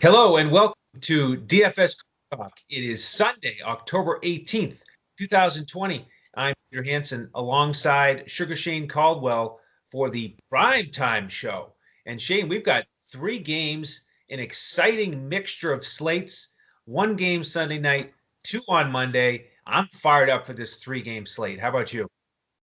Hello and welcome to DFS Talk. It is Sunday, October 18th, 2020. I'm Peter Hansen alongside Sugar Shane Caldwell for the Primetime Show. And Shane, we've got three games, an exciting mixture of slates, one game Sunday night, two on Monday. I'm fired up for this three-game slate. How about you?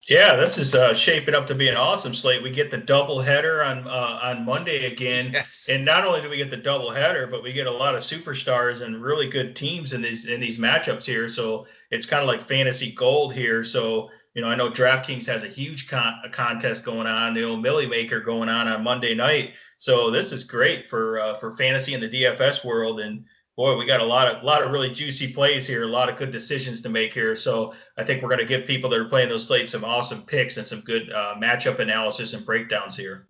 Yeah, this is shaping up to be an awesome slate. We get the double header on Monday again, Yes. and not only do we get the double header, but we get a lot of superstars and really good teams in these matchups here. So it's kind of like fantasy gold here. So I know Draftkings has a huge contest going on, the old Millie Maker going on Monday night. So this is great for fantasy in the DFS world, and boy, we got a lot of really juicy plays here, a lot of good decisions to make here. So I think we're going to give people that are playing those slates some awesome picks and some good matchup analysis and breakdowns here.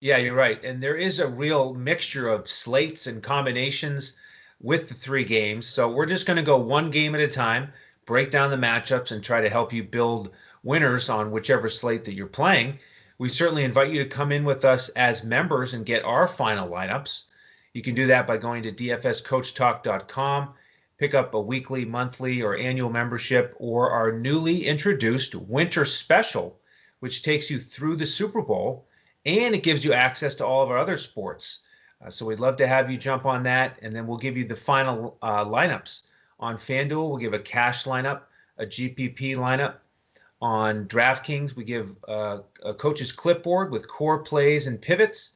Yeah, you're right. And there is a real mixture of slates and combinations with the three games. So we're just going to go one game at a time, break down the matchups, and try to help you build winners on whichever slate that you're playing. We certainly invite you to come in with us as members and get our final lineups. You can do that by going to dfscoachtalk.com, pick up a weekly, monthly, or annual membership, or our newly introduced winter special, which takes you through the Super Bowl and it gives you access to all of our other sports. So we'd love to have you jump on that, and then we'll give you the final lineups. On Fanduel, we'll give a cash lineup, a GPP lineup. On Draftkings, we give a coach's clipboard with core plays and pivots.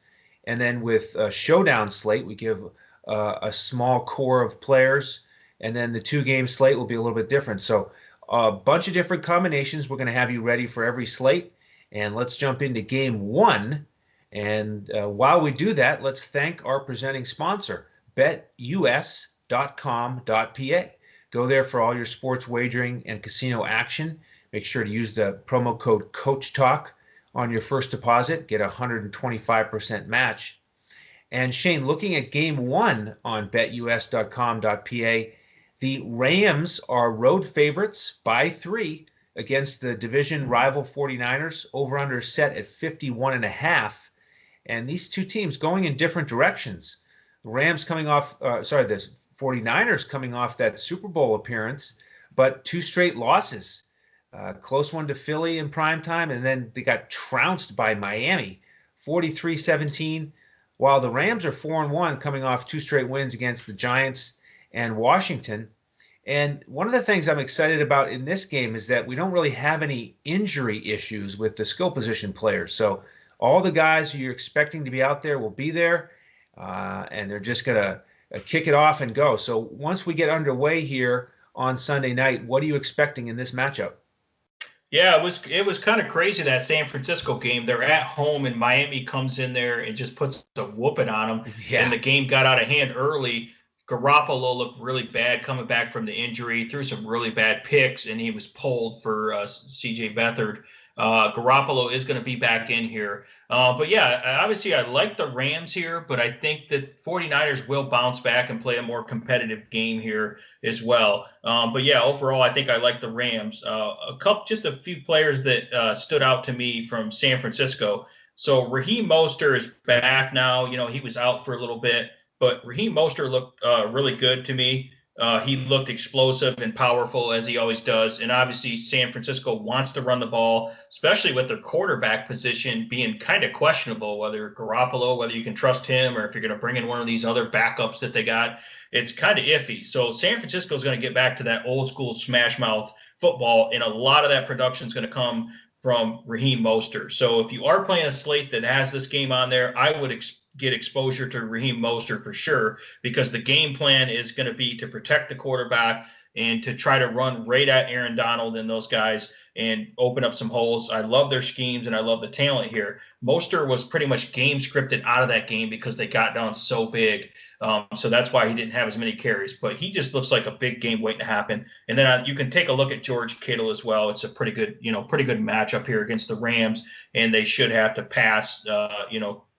And then with Showdown Slate, we give a small core of players. And then the two-game slate will be a little bit different. So a bunch of different combinations. We're going to have you ready for every slate. And let's jump into game one. And while we do that, let's thank our presenting sponsor, BetUS.com.pa. Go there for all your sports wagering and casino action. Make sure to use the promo code CoachTalk on your first deposit. Get a 125% match. And Shane, looking at game one on BetUS.com.pa, the Rams are road favorites by 3 against the division rival 49ers, over under set at 51.5. And these two teams going in different directions. The Rams coming off, the 49ers coming off that Super Bowl appearance, but two straight losses. Close one to Philly in primetime, and then they got trounced by Miami, 43-17, while the Rams are 4-1 coming off two straight wins against the Giants and Washington. And one of the things I'm excited about in this game is that we don't really have any injury issues with the skill position players. So all the guys who you're expecting to be out there will be there, and they're just going to kick it off and go. So once we get underway here on Sunday night, what are you expecting in this matchup? Yeah, it was kind of crazy, that San Francisco game. They're at home and Miami comes in there and just puts a whooping on them. And Yeah. the game got out of hand early. Garoppolo looked really bad coming back from the injury, threw some really bad picks, and he was pulled for CJ Beathard. Garoppolo is going to be back in here. But yeah, obviously I like the Rams here, but I think that 49ers will bounce back and play a more competitive game here as well. But yeah, overall, I think I like the Rams. Just a few players that stood out to me from San Francisco. So Raheem Moster is back now. He was out for a little bit, but Raheem Moster looked really good to me. He looked explosive and powerful, as he always does. And obviously, San Francisco wants to run the ball, especially with their quarterback position being kind of questionable, whether Garoppolo, whether you can trust him, or if you're going to bring in one of these other backups that they got. It's kind of iffy. So San Francisco is going to get back to that old school smash mouth football, and a lot of that production is going to come from Raheem Mostert. So if you are playing a slate that has this game on there, I would get exposure to Raheem Mostert for sure, because the game plan is going to be to protect the quarterback and to try to run right at Aaron Donald and those guys and open up some holes. I love their schemes and I love the talent here. Mostert was pretty much game scripted out of that game because they got down so big. So that's why he didn't have as many carries, but he just looks like a big game waiting to happen. And then you can take a look at George Kittle as well. It's a pretty good matchup here against the Rams, and they should have to pass,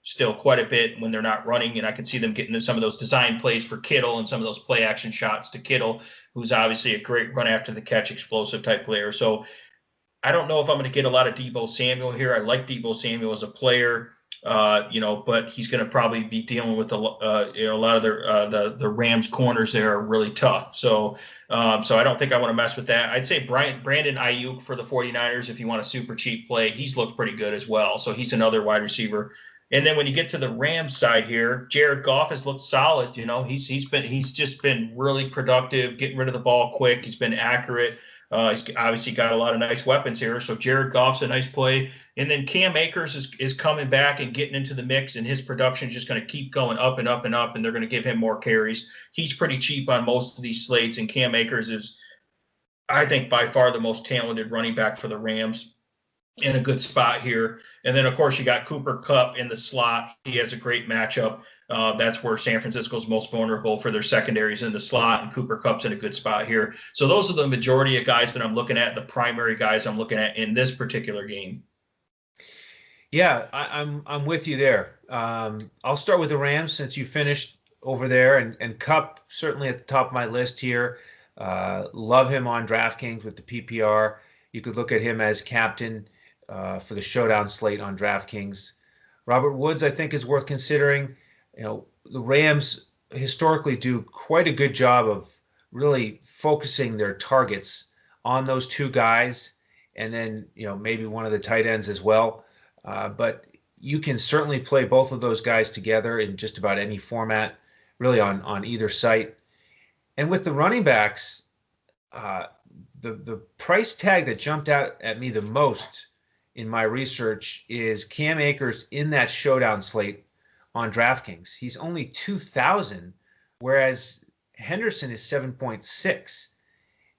still quite a bit when they're not running. And I can see them getting to some of those design plays for Kittle and some of those play action shots to Kittle, who's obviously a great run after the catch, explosive type player. So I don't know if I'm going to get a lot of Deebo Samuel here. I like Deebo Samuel as a player. But he's going to probably be dealing with a lot of the Rams corners there are really tough. So I don't think I want to mess with that. I'd say Brandon Ayuk for the 49ers, if you want a super cheap play, he's looked pretty good as well. So he's another wide receiver. And then when you get to the Rams side here, Jared Goff has looked solid. He's just been really productive, getting rid of the ball quick. He's been accurate. He's obviously got a lot of nice weapons here. So Jared Goff's a nice play. And then Cam Akers is coming back and getting into the mix, and his production is just going to keep going up and up and up, and they're going to give him more carries. He's pretty cheap on most of these slates, and Cam Akers is, I think, by far the most talented running back for the Rams, in a good spot here. And then, of course, you got Cooper Kupp in the slot. He has a great matchup. That's where San Francisco's most vulnerable for their secondaries in the slot, and Cooper Kupp's in a good spot here. So those are the majority of guys that I'm looking at, the primary guys I'm looking at in this particular game. Yeah, I'm with you there. I'll start with the Rams since you finished over there, and Kupp certainly at the top of my list here. Love him on Draftkings with the PPR. You could look at him as captain for the Showdown Slate on Draftkings. Robert Woods, I think, is worth considering. The Rams historically do quite a good job of really focusing their targets on those two guys, and then maybe one of the tight ends as well. But you can certainly play both of those guys together in just about any format, really on either site. And with the running backs, the price tag that jumped out at me the most in my research is Cam Akers in that Showdown slate on DraftKings. He's only 2,000, whereas Henderson is 7.6.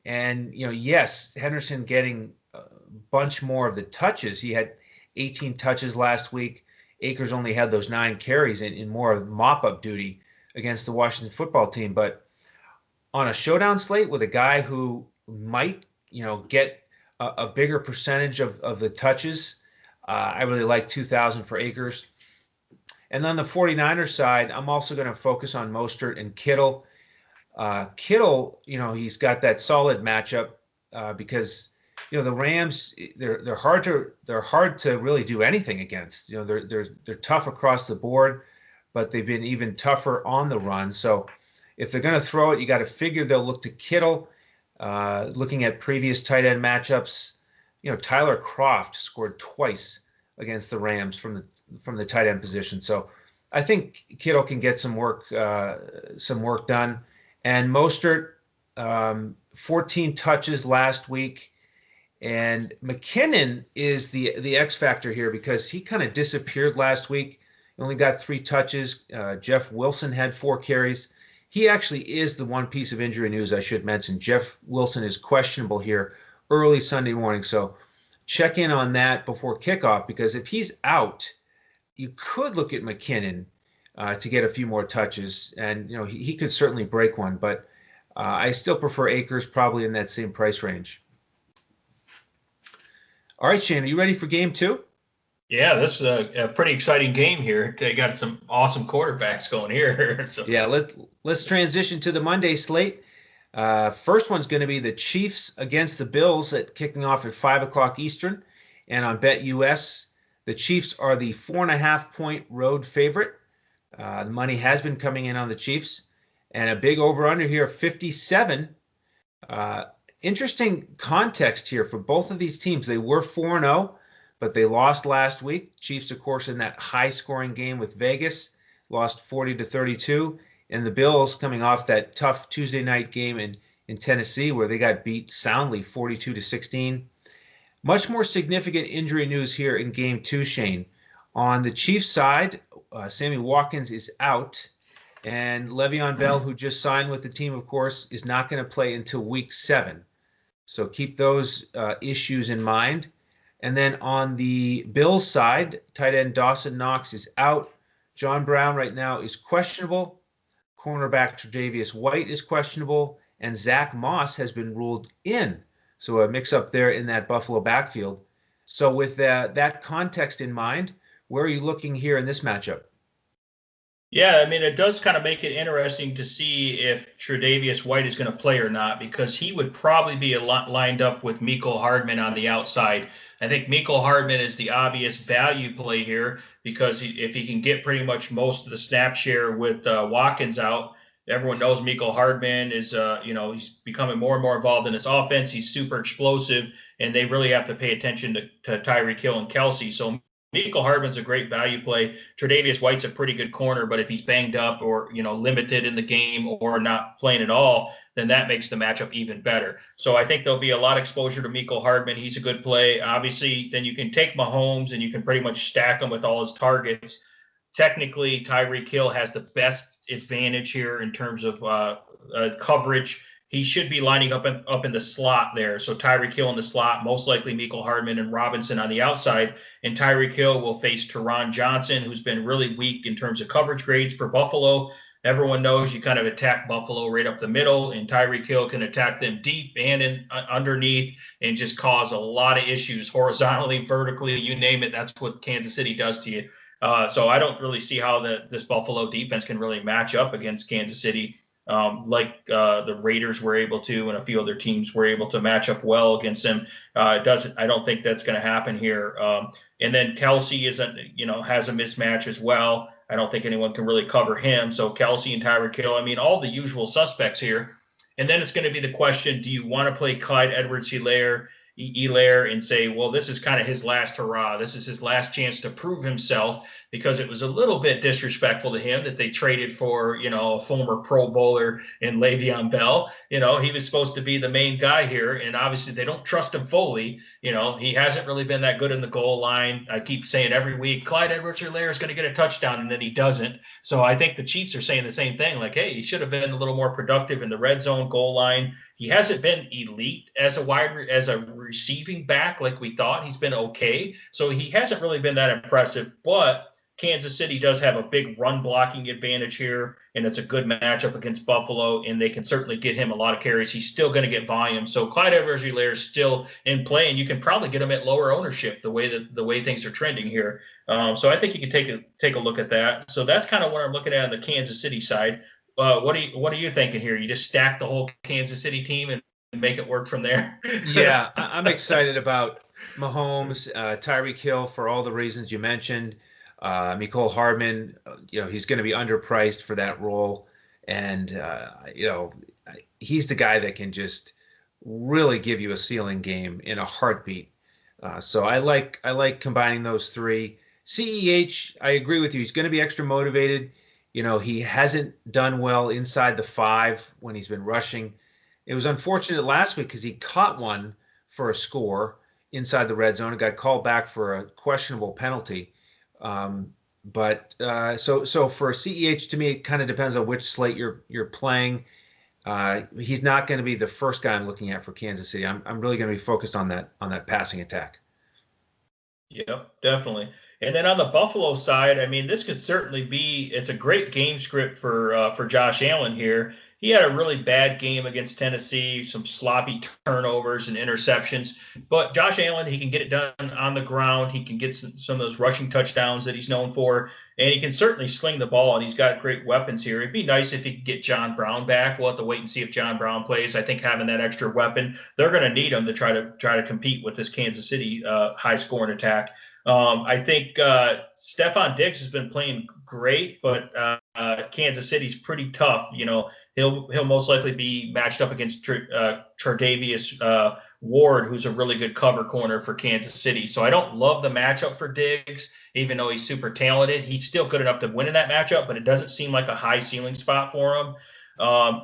And, yes, Henderson getting a bunch more of the touches. He had 18 touches last week. Akers only had those 9 carries in more of mop-up duty against the Washington football team. But on a Showdown slate with a guy who might, get a bigger percentage of the touches, I really like 2,000 for Akers. And on the 49ers side, I'm also going to focus on Mostert and Kittle. Kittle, he's got that solid matchup because the Rams, they're hard to really do anything against. They're tough across the board, but they've been even tougher on the run. So if they're going to throw it, you got to figure they'll look to Kittle. Looking at previous tight end matchups, Tyler Kroft scored twice against the Rams from the tight end position. So I think Kittle can get some work done. And Mostert, 14 touches last week. And McKinnon is the X factor here because he kind of disappeared last week. He only got 3 touches. Jeff Wilson had 4 carries. He actually is the one piece of injury news I should mention. Jeff Wilson is questionable here early Sunday morning. So check in on that before kickoff, because if he's out, you could look at McKinnon to get a few more touches. And, he could certainly break one. But I still prefer Akers, probably in that same price range. All right, Shane, are you ready for game 2? Yeah, this is a pretty exciting game here. They got some awesome quarterbacks going here. So. Yeah, let's transition to the Monday slate. First one's going to be the Chiefs against the Bills kicking off at 5 o'clock Eastern. And on BetUS, the Chiefs are the 4.5-point road favorite. The money has been coming in on the Chiefs. And a big over-under here, 57. Interesting context here for both of these teams. They were 4-0, but they lost last week. Chiefs, of course, in that high-scoring game with Vegas, lost 40-32. And the Bills coming off that tough Tuesday night game in Tennessee where they got beat soundly 42-16. Much more significant injury news here in game 2, Shane. On the Chiefs side, Sammy Watkins is out. And Le'Veon Bell, who just signed with the team, of course, is not going to play until week 7. So keep those issues in mind. And then on the Bills side, tight end Dawson Knox is out. John Brown right now is questionable. Cornerback Tre'Davious White is questionable. And Zach Moss has been ruled in. So a mix-up there in that Buffalo backfield. So with that context in mind, where are you looking here in this matchup? Yeah, I mean, it does kind of make it interesting to see if Tre'Davious White is going to play or not, because he would probably be a lot lined up with Mecole Hardman on the outside. I think Mecole Hardman is the obvious value play here because if he can get pretty much most of the snap share with Watkins out, everyone knows Mecole Hardman is, he's becoming more and more involved in this offense. He's super explosive, and they really have to pay attention to Tyreek Hill and Kelsey. So Mecole Hardman's a great value play. Tre'Davious White's a pretty good corner, but if he's banged up or limited in the game or not playing at all, then that makes the matchup even better. So I think there'll be a lot of exposure to Mecole Hardman. He's a good play. Obviously, then you can take Mahomes and you can pretty much stack him with all his targets. Technically, Tyreek Hill has the best advantage here in terms of coverage. He should be lining up in the slot there. So Tyreek Hill in the slot, most likely Mecole Hardman and Robinson on the outside. And Tyreek Hill will face Teron Johnson, who's been really weak in terms of coverage grades for Buffalo. Everyone knows you kind of attack Buffalo right up the middle, and Tyreek Hill can attack them deep and underneath and just cause a lot of issues horizontally, vertically, you name it. That's what Kansas City does to you. So I don't really see how this Buffalo defense can really match up against Kansas City. Like the Raiders were able to, and a few other teams were able to match up well against them. I don't think that's going to happen here. And then Kelsey has a mismatch as well. I don't think anyone can really cover him. So Kelsey and Tyreek Hill, I mean, all the usual suspects here. And then it's going to be the question: do you want to play Clyde Edwards-Helaire and say, well, this is kind of his last hurrah. This is his last chance to prove himself, because it was a little bit disrespectful to him that they traded for, a former Pro Bowler in Le'Veon Bell. He was supposed to be the main guy here, and obviously they don't trust him fully. He hasn't really been that good in the goal line. I keep saying every week, Clyde Edwards-Helaire is going to get a touchdown, and then he doesn't. So I think the Chiefs are saying the same thing, like, hey, he should have been a little more productive in the red zone, goal line. He hasn't been elite as a receiving back like we thought. He's been okay. So he hasn't really been that impressive, but Kansas City does have a big run blocking advantage here, and it's a good matchup against Buffalo, and they can certainly get him a lot of carries. He's still going to get volume. So Clyde Edwards-Helaire is still in play, and you can probably get him at lower ownership the way things are trending here. So I think you can take a look at that. So that's kind of what I'm looking at on the Kansas City side. What are you thinking here? You just stack the whole Kansas City team and make it work from there? Yeah, I'm excited about Mahomes, Tyreek Hill for all the reasons you mentioned. Mecole Hardman, he's going to be underpriced for that role, and he's the guy that can just really give you a ceiling game in a heartbeat. So I like combining those three. CEH, I agree with you. He's going to be extra motivated. He hasn't done well inside the 5 when he's been rushing. It was unfortunate last week because he caught one for a score inside the red zone and got called back for a questionable penalty. So for CEH, to me, it kind of depends on which slate you're playing. He's not going to be the first guy I'm looking at for Kansas City. I'm really going to be focused on that passing attack. Yep, definitely. And then on the Buffalo side, I mean, this could certainly be. It's a great game script for Josh Allen here. He had a really bad game against Tennessee, some sloppy turnovers and interceptions. But Josh Allen, he can get it done on the ground. He can get some of those rushing touchdowns that he's known for. And he can certainly sling the ball, and he's got great weapons here. It'd be nice if he could get John Brown back. We'll have to wait and see if John Brown plays. I think having that extra weapon, they're going to need him to try to compete with this Kansas City high-scoring attack. I think Stephon Diggs has been playing great, but Kansas City's pretty tough. He'll most likely be matched up against Tre'Davious Ward, who's a really good cover corner for Kansas City. So I don't love the matchup for Diggs, even though he's super talented. He's still good enough to win in that matchup, but it doesn't seem like a high ceiling spot for him.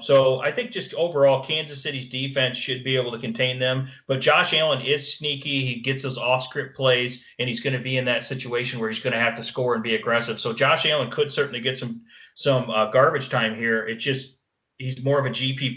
So I think just overall, Kansas City's defense should be able to contain them. But Josh Allen is sneaky. He gets those off-script plays, and he's going to be in that situation where he's going to have to score and be aggressive. So Josh Allen could certainly get some garbage time here. It's just he's more of a GPP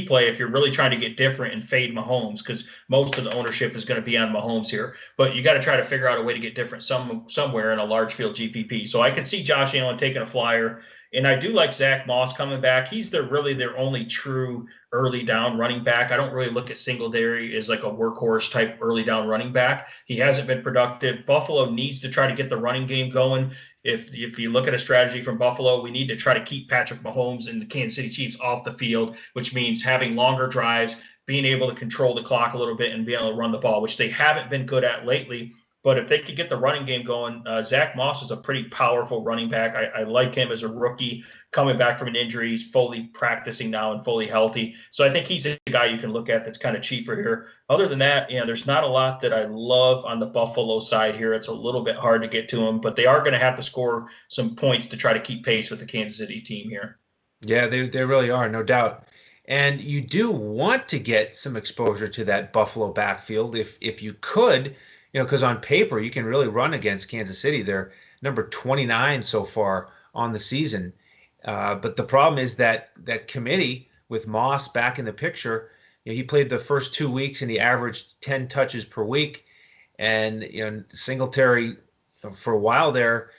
play if you're really trying to get different and fade Mahomes, because most of the ownership is going to be on Mahomes here. But you got to try to figure out a way to get different somewhere in a large field GPP. So I could see Josh Allen taking a flyer. And I do like Zach Moss coming back. He's really their only true early down running back. I don't really look at Singletary as like a workhorse type early down running back. He hasn't been productive. Buffalo needs to try to get the running game going. If you look at a strategy from Buffalo, we need to try to keep Patrick Mahomes and the Kansas City Chiefs off the field, which means having longer drives, being able to control the clock a little bit, and being able to run the ball, which they haven't been good at lately. But if they could get the running game going, Zach Moss is a pretty powerful running back. I like him as a rookie coming back from an injury. He's fully practicing now and fully healthy. So I think he's a guy you can look at that's kind of cheaper here. Other than that, there's not a lot that I love on the Buffalo side here. It's a little bit hard to get to them, but they are going to have to score some points to try to keep pace with the Kansas City team here. Yeah, they really are, no doubt. And you do want to get some exposure to that Buffalo backfield if you could, because on paper you can really run against Kansas City. They're number 29 so far on the season. But the problem is that committee with Moss back in the picture. He played the first 2 weeks and he averaged 10 touches per week. And Singletary for a while there,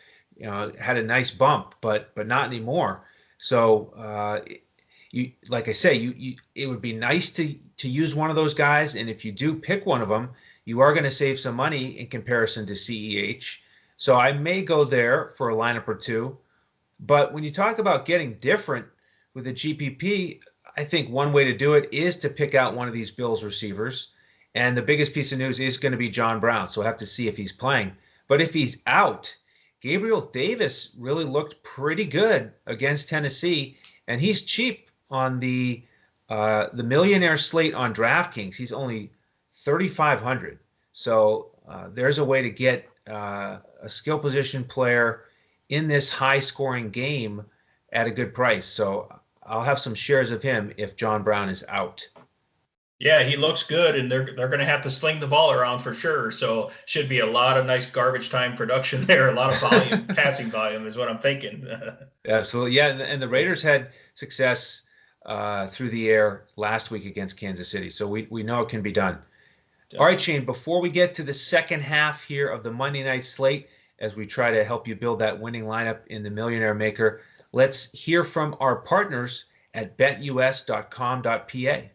had a nice bump, but not anymore. So like I say, it would be nice to use one of those guys, and if you do pick one of them, you are going to save some money in comparison to CEH. So I may go there for a lineup or two. But when you talk about getting different with a GPP, I think one way to do it is to pick out one of these Bills receivers. And the biggest piece of news is going to be John Brown. So we'll have to see if he's playing. But if he's out, Gabriel Davis really looked pretty good against Tennessee, and he's cheap on the millionaire slate on DraftKings. He's only 3,500. So there's a way to get a skill position player in this high scoring game at a good price. So I'll have some shares of him if John Brown is out. Yeah, he looks good, and they're going to have to sling the ball around for sure. So should be a lot of nice garbage time production there. A lot of volume, passing volume is what I'm thinking. Absolutely, yeah. And the Raiders had success through the air last week against Kansas City, so we know it can be done. All right, Shane, before we get to the second half here of the Monday night slate, as we try to help you build that winning lineup in the Millionaire Maker, let's hear from our partners at betus.com.pa.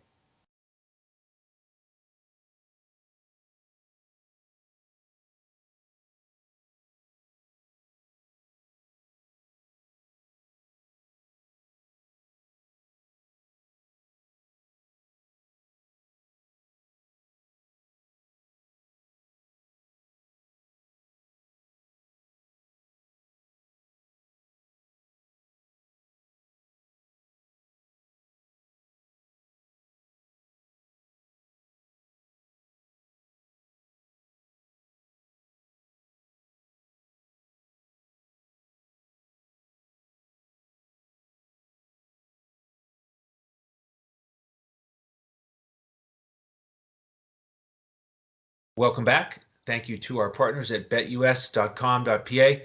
Welcome back. Thank you to our partners at betus.com.pa.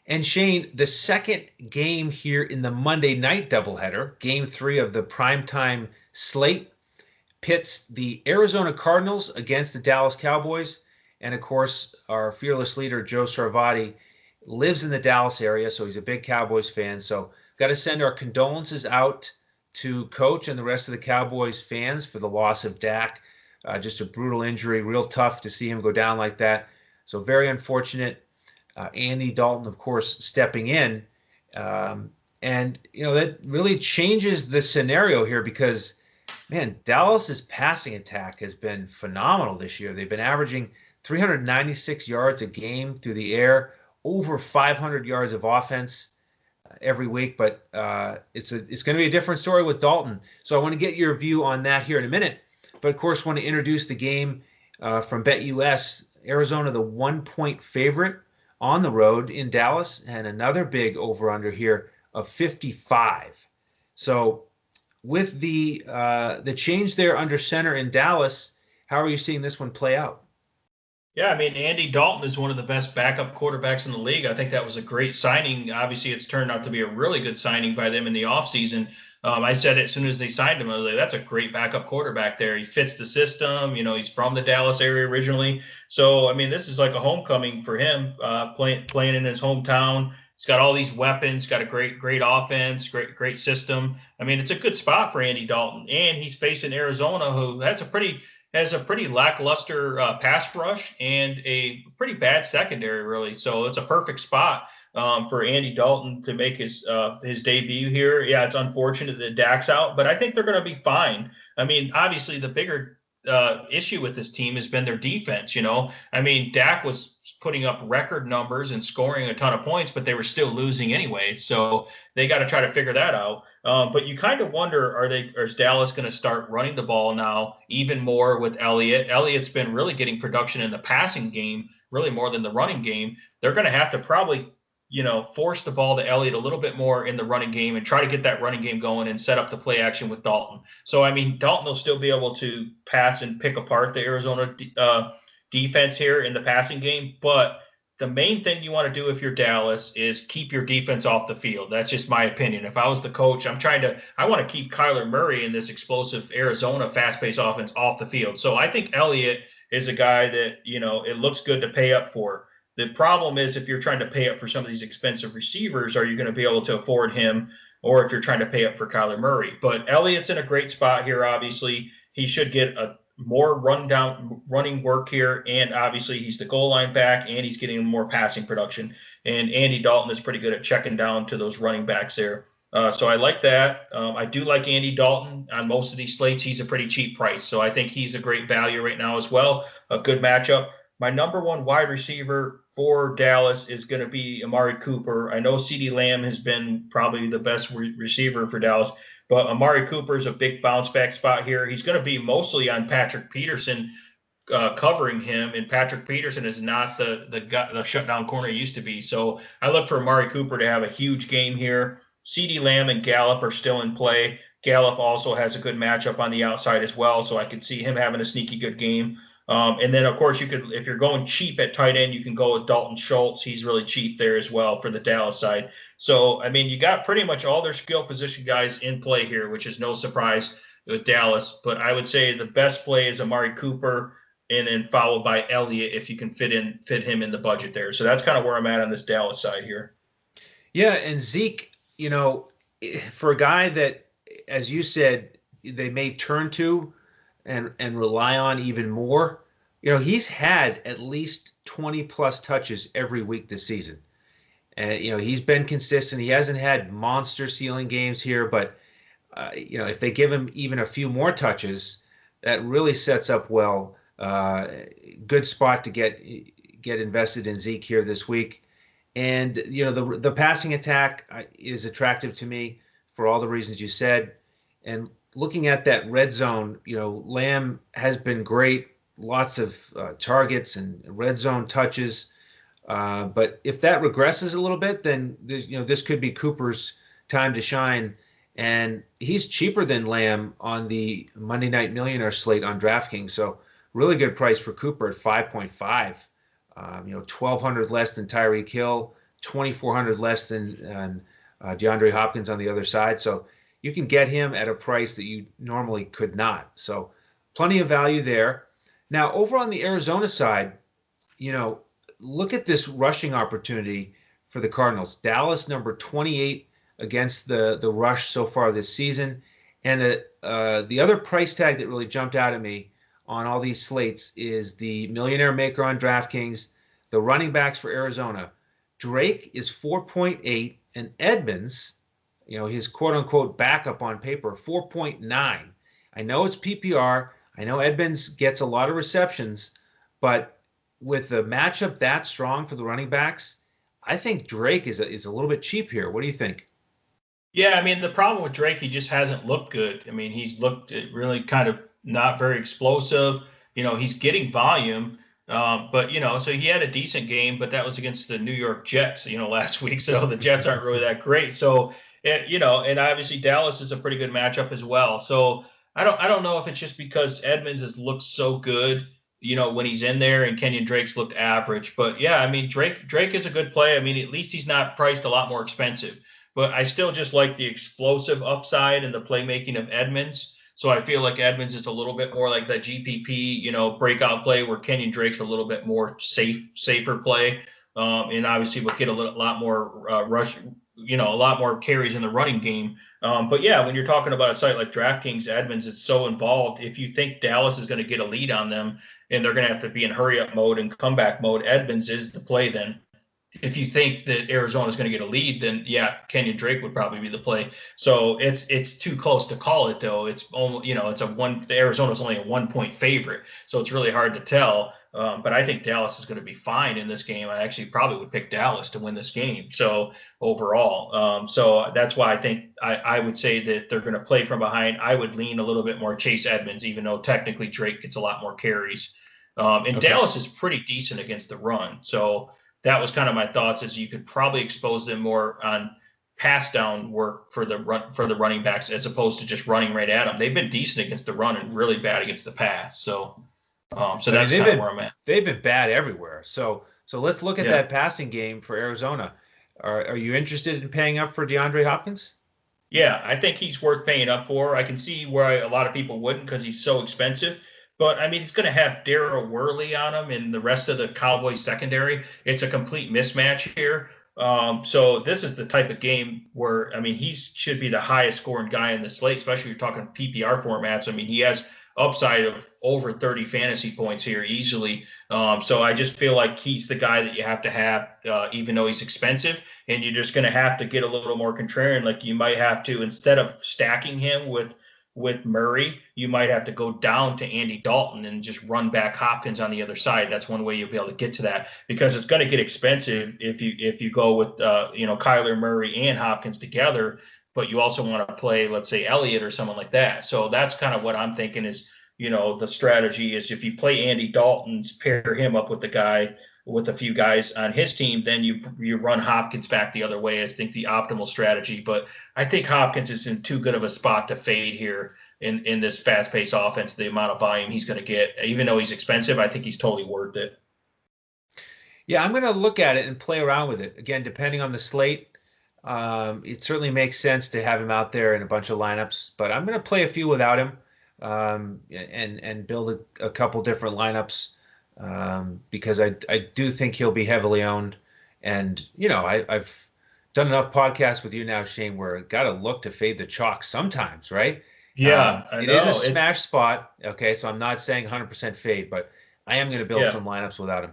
And Shane, the second game here in the Monday night doubleheader, game 3 of the primetime slate, pits the Arizona Cardinals against the Dallas Cowboys. And of course, our fearless leader, Joe Sarvati, lives in the Dallas area, so he's a big Cowboys fan. So got to send our condolences out to Coach and the rest of the Cowboys fans for the loss of Dak. Just a brutal injury, real tough to see him go down like that. So very unfortunate. Andy Dalton, of course, stepping in. And, that really changes the scenario here because, man, Dallas's passing attack has been phenomenal this year. They've been averaging 396 yards a game through the air, over 500 yards of offense every week. But it's going to be a different story with Dalton. So I want to get your view on that here in a minute. But, of course, want to introduce the game from BetUS. Arizona, the 1-point favorite on the road in Dallas, and another big over-under here of 55. So with the change there under center in Dallas, how are you seeing this one play out? Yeah, I mean, Andy Dalton is one of the best backup quarterbacks in the league. I think that was a great signing. Obviously, it's turned out to be a really good signing by them in the offseason. I said it as soon as they signed him, I was like, that's a great backup quarterback there. He fits the system. He's from the Dallas area originally. So, I mean, this is like a homecoming for him, playing in his hometown. He's got all these weapons, got a great offense, great system. I mean, it's a good spot for Andy Dalton, and he's facing Arizona, who has a pretty lackluster pass rush and a pretty bad secondary, really. So it's a perfect spot for Andy Dalton to make his debut here. Yeah, it's unfortunate that Dak's out, but I think they're going to be fine. I mean, obviously, the bigger issue with this team has been their defense. I mean, Dak was putting up record numbers and scoring a ton of points, but they were still losing anyway. So they got to try to figure that out. But you kind of wonder, is Dallas going to start running the ball now even more with Elliott? Elliott's been really getting production in the passing game, really more than the running game. They're going to have to probably force the ball to Elliott a little bit more in the running game and try to get that running game going and set up the play action with Dalton. So, I mean, Dalton will still be able to pass and pick apart the Arizona defense here in the passing game. But the main thing you want to do if you're Dallas is keep your defense off the field. That's just my opinion. If I was the coach, I want to keep Kyler Murray in this explosive Arizona fast-paced offense off the field. So I think Elliott is a guy that, it looks good to pay up for. The problem is if you're trying to pay up for some of these expensive receivers, are you going to be able to afford him? Or if you're trying to pay up for Kyler Murray. But Elliott's in a great spot here, obviously. He should get a more running work here. And obviously he's the goal line back and he's getting more passing production. And Andy Dalton is pretty good at checking down to those running backs there. So I like that. I do like Andy Dalton on most of these slates. He's a pretty cheap price. So I think he's a great value right now as well. A good matchup. My number one wide receiver for Dallas is going to be Amari Cooper. I know CeeDee Lamb has been probably the best receiver for Dallas, but Amari Cooper is a big bounce back spot here. He's going to be mostly on Patrick Peterson covering him, and Patrick Peterson is not the shutdown corner he used to be. So I look for Amari Cooper to have a huge game here. CeeDee Lamb and Gallup are still in play. Gallup also has a good matchup on the outside as well, so I could see him having a sneaky good game. And then, of course, if you're going cheap at tight end, you can go with Dalton Schultz. He's really cheap there as well for the Dallas side. So, I mean, you got pretty much all their skill position guys in play here, which is no surprise with Dallas. But I would say the best play is Amari Cooper, and then followed by Elliott if you can fit him in the budget there. So that's kind of where I'm at on this Dallas side here. Yeah, and Zeke, for a guy that, as you said, they may turn to and rely on even more. He's had at least 20 plus touches every week this season. And, he's been consistent. He hasn't had monster ceiling games here, but, if they give him even a few more touches, that really sets up well. Good spot to get invested in Zeke here this week. And, the passing attack is attractive to me for all the reasons you said. And looking at that red zone, Lamb has been great, lots of targets and red zone touches. But if that regresses a little bit, then this could be Cooper's time to shine. And he's cheaper than Lamb on the Monday Night Millionaire slate on DraftKings. So really good price for Cooper at 5.5. $1,200 less than Tyreek Hill, $2,400 less than DeAndre Hopkins on the other side. So you can get him at a price that you normally could not. So plenty of value there. Now, over on the Arizona side, look at this rushing opportunity for the Cardinals. Dallas, number 28 against the rush so far this season. And the other price tag that really jumped out at me on all these slates is the Millionaire Maker on DraftKings, the running backs for Arizona. Drake is 4.8, and Edmonds, his quote-unquote backup on paper, 4.9. I know it's PPR. I know Edmonds gets a lot of receptions, but with the matchup that strong for the running backs, I think Drake is a little bit cheap here. What do you think? Yeah, I mean, the problem with Drake, he just hasn't looked good. I mean, he's looked really kind of not very explosive. He's getting volume, but, so he had a decent game, but that was against the New York Jets, last week. So the Jets aren't really that great. So, and obviously Dallas is a pretty good matchup as well. So I don't know if it's just because Edmonds has looked so good, when he's in there, and Kenyon Drake's looked average. But yeah, I mean, Drake is a good play. I mean, at least he's not priced a lot more expensive. But I still just like the explosive upside and the playmaking of Edmonds. So I feel like Edmonds is a little bit more like that GPP, breakout play, where Kenyon Drake's a little bit more safer play. and obviously will get a lot more rush, a lot more carries in the running game. But yeah, when you're talking about a site like DraftKings, Edmonds is so involved. If you think Dallas is going to get a lead on them and they're going to have to be in hurry up mode and comeback mode, Edmonds is the play then. If you think that Arizona is going to get a lead, then yeah, Kenyon Drake would probably be the play. So it's too close to call it though. It's almost, Arizona's only a 1 point favorite, so it's really hard to tell. But I think Dallas is going to be fine in this game. I actually probably would pick Dallas to win this game. So overall, so that's why I think I would say that they're going to play from behind. I would lean a little bit more Chase Edmonds, even though technically Drake gets a lot more carries. And okay. Dallas is pretty decent against the run. So that was kind of my thoughts, is you could probably expose them more on pass down work for the running backs as opposed to just running right at them. They've been decent against the run and really bad against the pass. So that's kind of where I'm at. They've been bad everywhere. So let's look at that passing game for Arizona. Are you interested in paying up for DeAndre Hopkins? Yeah, I think he's worth paying up for. I can see why a lot of people wouldn't because he's so expensive. But, I mean, he's going to have Darryl Worley on him and the rest of the Cowboys secondary. It's a complete mismatch here. So this is the type of game where, I mean, he should be the highest scoring guy in the slate, especially if you're talking PPR formats. I mean, he has upside of over 30 fantasy points here easily. So I just feel like he's the guy that you have to have, even though he's expensive. And you're just going to have to get a little more contrarian. Like you might have to, instead of stacking him with Murray, you might have to go down to Andy Dalton and just run back Hopkins on the other side. That's one way you'll be able to get to that, because it's going to get expensive if you go with Kyler Murray and Hopkins together, but you also want to play, let's say, Elliott or someone like that. So that's kind of what I'm thinking is, the strategy is if you play Andy Dalton, pair him up with with a few guys on his team, then you run Hopkins back the other way. I think the optimal strategy, but I think Hopkins is in too good of a spot to fade here in this fast-paced offense. The amount of volume he's going to get, even though he's expensive, I think he's totally worth it. Yeah, I'm going to look at it and play around with it. Again, depending on the slate, it certainly makes sense to have him out there in a bunch of lineups, but I'm going to play a few without him and build a couple different lineups. Because I do think he'll be heavily owned. And, I've done enough podcasts with you now, Shane, where I got to look to fade the chalk sometimes, right? Yeah. It is a smash spot. Okay. So I'm not saying 100% fade, but I am going to build some lineups without him.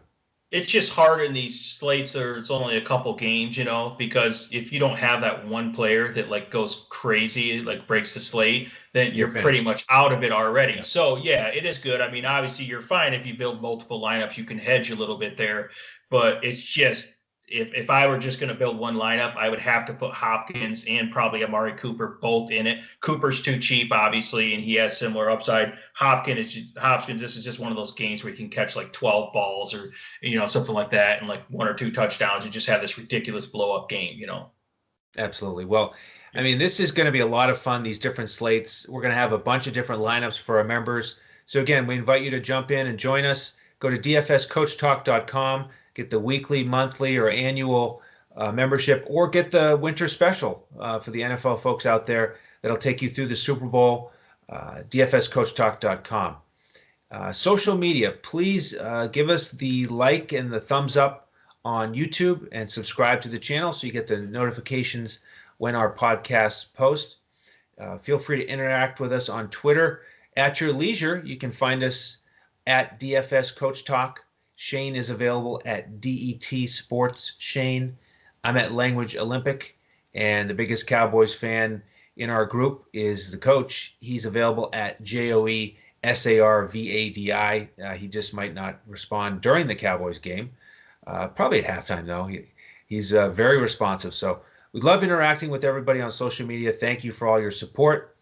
It's just hard in these slates where it's only a couple games, because if you don't have that one player that like goes crazy, like breaks the slate, then you're pretty much out of it already. Yeah. So yeah, it is good. I mean, obviously you're fine if you build multiple lineups, you can hedge a little bit there, but it's just, if I were just going to build one lineup, I would have to put Hopkins and probably Amari Cooper both in it. Cooper's too cheap, obviously, and he has similar upside. Hopkins, this is just one of those games where you can catch like 12 balls or, something like that, and like 1 or 2 touchdowns and just have this ridiculous blow up game, Absolutely. Well, I mean, this is going to be a lot of fun, these different slates. We're going to have a bunch of different lineups for our members. So again, we invite you to jump in and join us. Go to dfscoachtalk.com. Get the weekly, monthly, or annual membership, or get the winter special for the NFL folks out there that'll take you through the Super Bowl, dfscoachtalk.com. Social media, please give us the like and the thumbs up on YouTube and subscribe to the channel so you get the notifications when our podcasts post. Feel free to interact with us on Twitter. At your leisure, you can find us at DFS Coach Talk. Shane is available at DET Sports Shane. I'm at Language Olympic, and the biggest Cowboys fan in our group is the coach. He's available at JOESARVADI. He just might not respond during the Cowboys game. Probably at halftime, though. He's very responsive. So we love interacting with everybody on social media. Thank you for all your support.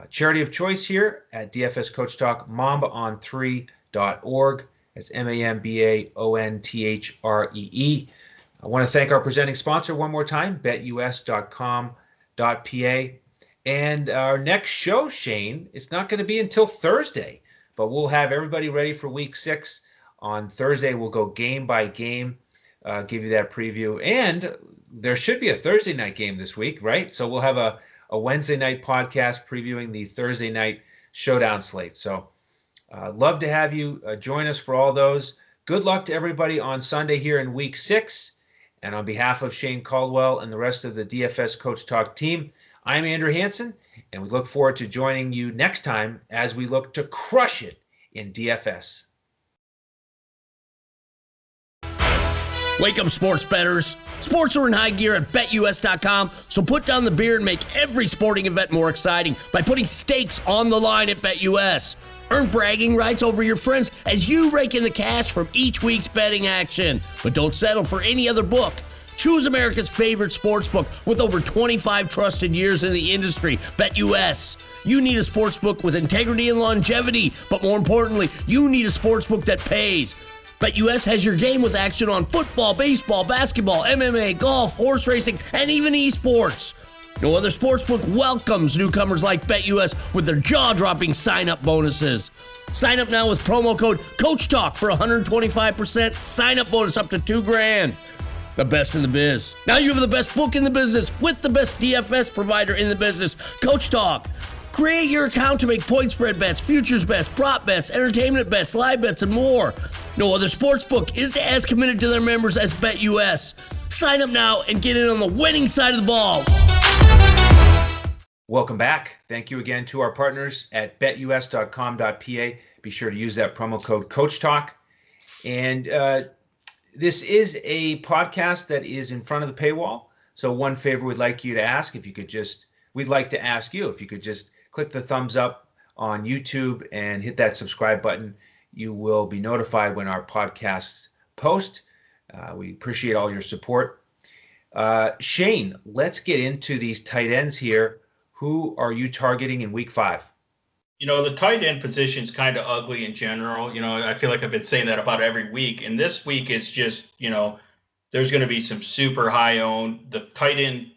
Charity of choice here at DFS Coach Talk, mambaon3.org. That's MAMBAONTHREE. I want to thank our presenting sponsor one more time, betus.com.pa. And our next show, Shane, it's not going to be until Thursday, but we'll have everybody ready for week 6. On Thursday, we'll go game by game, give you that preview. And there should be a Thursday night game this week, right? So we'll have a Wednesday night podcast previewing the Thursday night showdown slate. So love to have you join us for all those. Good luck to everybody on Sunday here in Week 6. And on behalf of Shane Caldwell and the rest of the DFS Coach Talk team, I'm Andrew Hansen, and we look forward to joining you next time as we look to crush it in DFS. Wake up, sports bettors. Sports are in high gear at BetUS.com, so put down the beer and make every sporting event more exciting by putting stakes on the line at BetUS. Earn bragging rights over your friends as you rake in the cash from each week's betting action. But don't settle for any other book. Choose America's favorite sports book with over 25 trusted years in the industry, BetUS. You need a sports book with integrity and longevity, but more importantly, you need a sports book that pays. BetUS has your game with action on football, baseball, basketball, MMA, golf, horse racing, and even esports. No other sportsbook welcomes newcomers like BetUS with their jaw-dropping sign-up bonuses. Sign up now with promo code CoachTalk for 125% sign-up bonus up to $2,000. The best in the biz. Now you have the best book in the business with the best DFS provider in the business, Coach Talk. Create your account to make point spread bets, futures bets, prop bets, entertainment bets, live bets, and more. No other sportsbook is as committed to their members as BetUS. Sign up now and get in on the winning side of the ball. Welcome back. Thank you again to our partners at betus.com.pa. Be sure to use that promo code CoachTalk. And this is a podcast that is in front of the paywall. So one favor we'd like you to ask, we'd like to ask you if you could just click the thumbs up on YouTube and hit that subscribe button. You will be notified when our podcasts post. We appreciate all your support. Shane, let's get into these tight ends here. Who are you targeting in Week 5? The tight end position is kind of ugly in general. I feel like I've been saying that about every week. And this week is just, there's going to be some super high owned. The tight end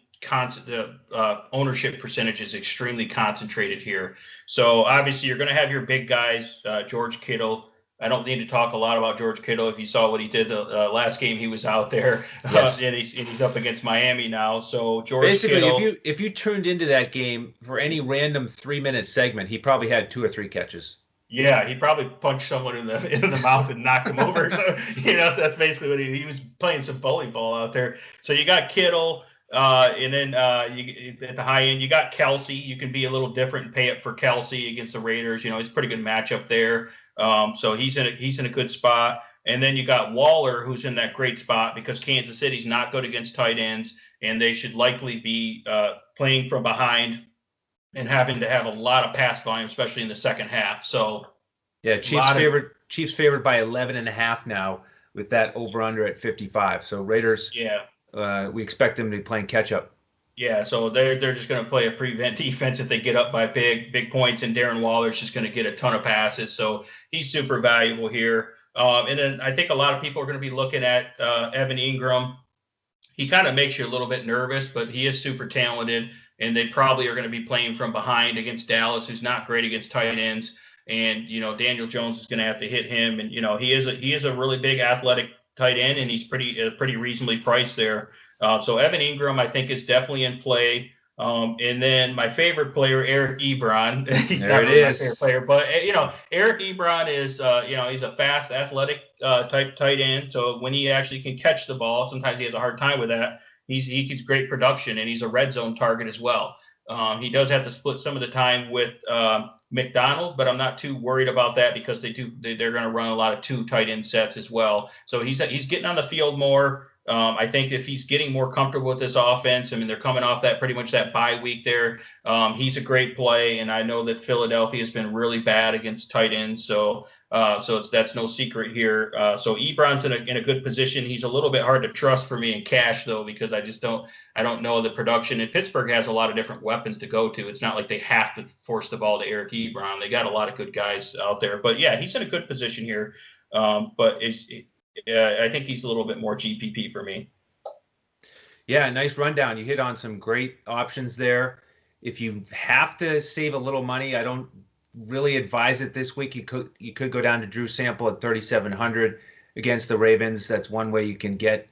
ownership percentage is extremely concentrated here. So obviously you're going to have your big guys, George Kittle. I don't need to talk a lot about George Kittle. If you saw what he did the last game, he was out there. Yes. And he's up against Miami now. So George Basically, Kittle, if you tuned into that game for any random 3-minute segment, he probably had 2 or 3 catches. yeah, he probably punched someone in the mouth and knocked him over. So that's basically what he was playing some volleyball out there. So you got Kittle. And then you at the high end, you got Kelsey. You can be a little different and pay up for Kelsey against the Raiders. It's a pretty good matchup there. So he's in a good spot. And then you got Waller, who's in that great spot because Kansas City's not good against tight ends, and they should likely be playing from behind and having to have a lot of pass volume, especially in the second half. So yeah, Chiefs favored by 11.5 now with that over under at 55. So Raiders. Yeah. We expect them to be playing catch up. Yeah, so they're just going to play a prevent defense if they get up by big points, and Darren Waller's just going to get a ton of passes. So he's super valuable here. And then I think a lot of people are going to be looking at Evan Ingram. He kind of makes you a little bit nervous, but he is super talented, and they probably are going to be playing from behind against Dallas, who's not great against tight ends. And Daniel Jones is going to have to hit him, and he is a really big athletic tight end, and he's pretty reasonably priced there. So Evan Ingram, I think, is definitely in play. And then my favorite player, Eric Ebron. He's not really my favorite player, but Eric Ebron is he's a fast, athletic type tight end. So when he actually can catch the ball, sometimes he has a hard time with that. He gets great production, and he's a red zone target as well. He does have to split some of the time with McDonald, but I'm not too worried about that because they're going to run a lot of 2 tight end sets as well. So he's getting on the field more. I think if he's getting more comfortable with this offense, they're coming off that pretty much that bye week there. He's a great play, and I know that Philadelphia has been really bad against tight ends, so that's no secret here. So Ebron's in a good position. He's a little bit hard to trust for me in cash though, because I don't know the production. And Pittsburgh has a lot of different weapons to go to. It's not like they have to force the ball to Eric Ebron. They got a lot of good guys out there, but yeah, he's in a good position here. But I think he's a little bit more GPP for me. Yeah, nice rundown. You hit on some great options there. If you have to save a little money, I don't really advise it this week. You could go down to Drew Sample at 3,700 against the Ravens. That's one way you can get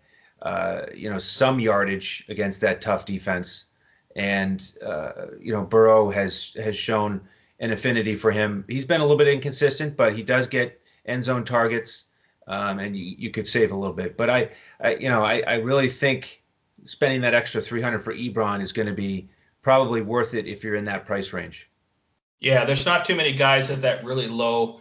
some yardage against that tough defense. And Burrow has shown an affinity for him. He's been a little bit inconsistent, but he does get end zone targets. and you could save a little bit. But I really think spending that extra 300 for Ebron is going to be probably worth it if you're in that price range. Yeah, there's not too many guys at that really low,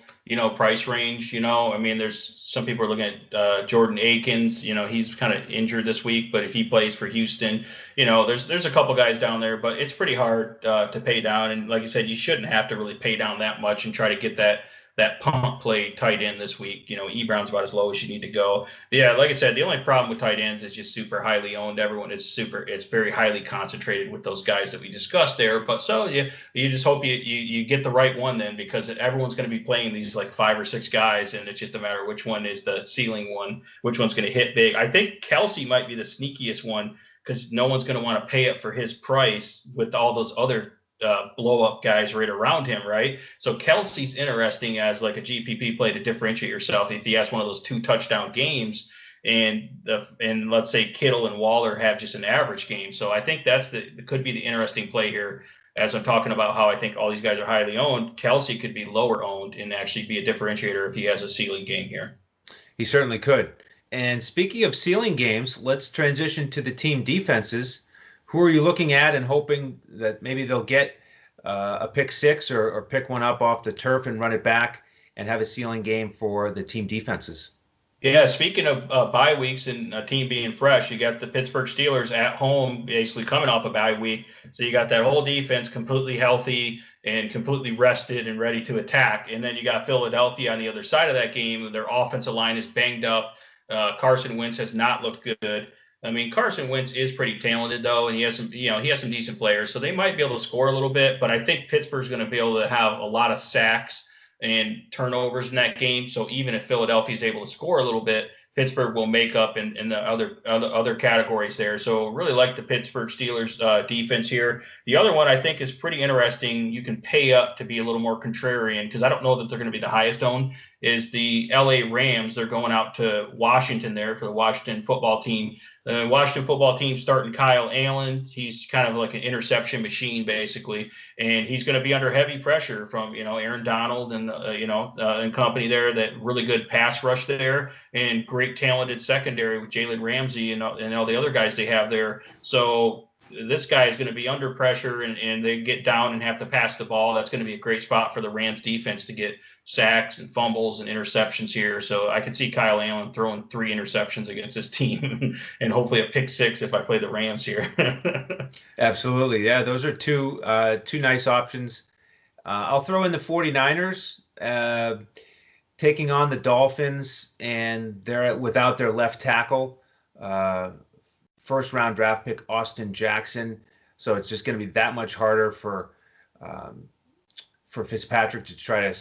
price range. I mean, there's some people are looking at Jordan Akins. He's kind of injured this week, but if he plays for Houston, there's a couple guys down there, but it's pretty hard to pay down. And like I said, you shouldn't have to really pay down that much and try to get that pump play tight end this week. Ebron's about as low as you need to go. Yeah, like I said, the only problem with tight ends is just super highly owned. It's very highly concentrated with those guys that we discussed there. But so you just hope you get the right one then, because everyone's going to be playing these like 5 or 6 guys, and it's just a matter of which one is the ceiling one, which one's going to hit big. I think Kelsey might be the sneakiest one, because no one's going to want to pay up for his price with all those other blow up guys right around him, right? So Kelsey's interesting as like a GPP play to differentiate yourself if he has one of those 2 touchdown games, and let's say Kittle and Waller have just an average game. So I think could be the interesting play here. As I'm talking about how I think all these guys are highly owned, Kelsey could be lower owned and actually be a differentiator if he has a ceiling game here. He certainly could. And speaking of ceiling games, let's transition to the team defenses. Who are you looking at and hoping that maybe they'll get a pick 6 or pick one up off the turf and run it back and have a ceiling game for the team defenses? Yeah, speaking of bye weeks and a team being fresh, you got the Pittsburgh Steelers at home basically coming off a bye week. So you got that whole defense completely healthy and completely rested and ready to attack. And then you got Philadelphia on the other side of that game. Their offensive line is banged up. Carson Wentz has not looked good. I mean, Carson Wentz is pretty talented though, and he has some decent players, so they might be able to score a little bit. But I think Pittsburgh's going to be able to have a lot of sacks and turnovers in that game. So even if Philadelphia is able to score a little bit, Pittsburgh will make up in the other categories there. So really like the Pittsburgh Steelers defense here. The other one I think is pretty interesting. You can pay up to be a little more contrarian, because I don't know that they're going to be the highest owned, is the LA Rams. They're going out to Washington there for the Washington football team. The Washington football team starting Kyle Allen. He's kind of like an interception machine, basically, and he's going to be under heavy pressure from Aaron Donald and and company there. That really good pass rush there, and great talented secondary with Jalen Ramsey and all the other guys they have there. So this guy is going to be under pressure, and they get down and have to pass the ball. That's going to be a great spot for the Rams defense to get sacks and fumbles and interceptions here. So I could see Kyle Allen throwing 3 interceptions against this team and hopefully a pick 6 if I play the Rams here. Absolutely. Yeah, those are two nice options. I'll throw in the 49ers taking on the Dolphins, and they're without their left tackle. First round draft pick Austin Jackson, so it's just going to be that much harder for Fitzpatrick to try to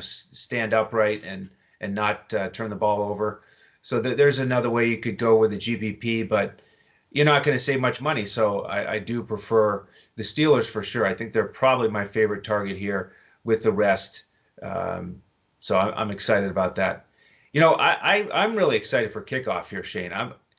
stand upright and not turn the ball over. So there's another way you could go with a GPP, but you're not going to save much money. So I do prefer the Steelers for sure. I think they're probably my favorite target here with the rest. So I'm excited about that. I'm really excited for kickoff here, Shane.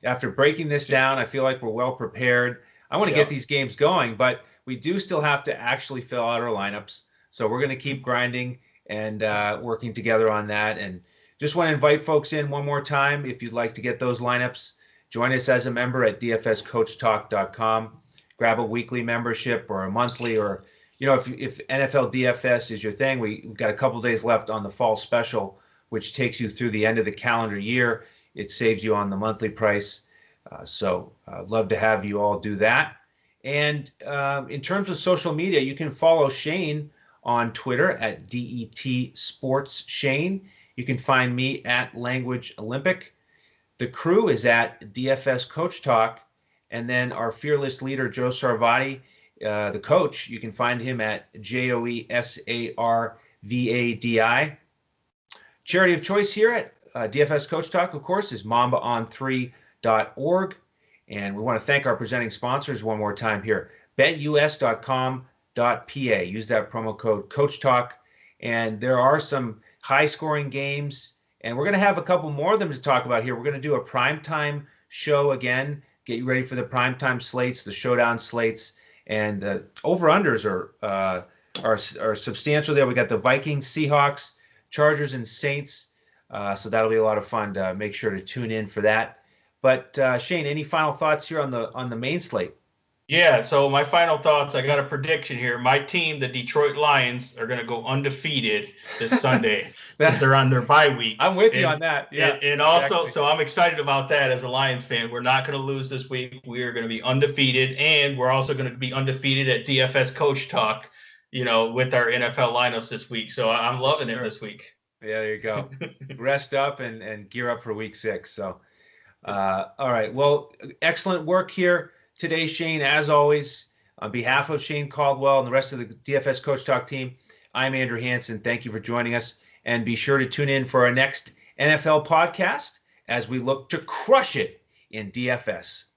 After breaking this down, I feel like we're well prepared. I want to get these games going, but we do still have to actually fill out our lineups. So we're going to keep grinding and working together on that. And just want to invite folks in one more time. If you'd like to get those lineups, join us as a member at dfscoachtalk.com. Grab a weekly membership or a monthly, or if NFL DFS is your thing, we've got a couple days left on the fall special, which takes you through the end of the calendar year. It saves you on the monthly price. So I'd love to have you all do that. And in terms of social media, you can follow Shane on Twitter at DET Sports Shane. You can find me at Language Olympic. The crew is at DFS Coach Talk. And then our fearless leader, Joe Sarvati, the coach, you can find him at JoeSarvadi. Charity of choice here at DFS Coach Talk, of course, is mambaon3.org. And we want to thank our presenting sponsors one more time here. BetUS.com.pa. Use that promo code Coach Talk. And there are some high-scoring games, and we're going to have a couple more of them to talk about here. We're going to do a primetime show again. Get you ready for the primetime slates, the showdown slates, and the over-unders are substantial there. We got the Vikings, Seahawks, Chargers, and Saints. So that'll be a lot of fun. Make sure to tune in for that. But Shane, any final thoughts here on the main slate? Yeah, so my final thoughts, I got a prediction here. My team, the Detroit Lions, are going to go undefeated this Sunday because they're on their bye week. I'm with you on that. Yeah. And also, so I'm excited about that as a Lions fan. We're not going to lose this week. We are going to be undefeated, and we're also going to be undefeated at DFS Coach Talk, with our NFL lineups this week. So I'm loving it this week. Yeah, there you go. Rest up and gear up for week 6. So, all right. Well, excellent work here today, Shane, as always. On behalf of Shane Caldwell and the rest of the DFS Coach Talk team, I'm Andrew Hansen. Thank you for joining us. And be sure to tune in for our next NFL podcast as we look to crush it in DFS.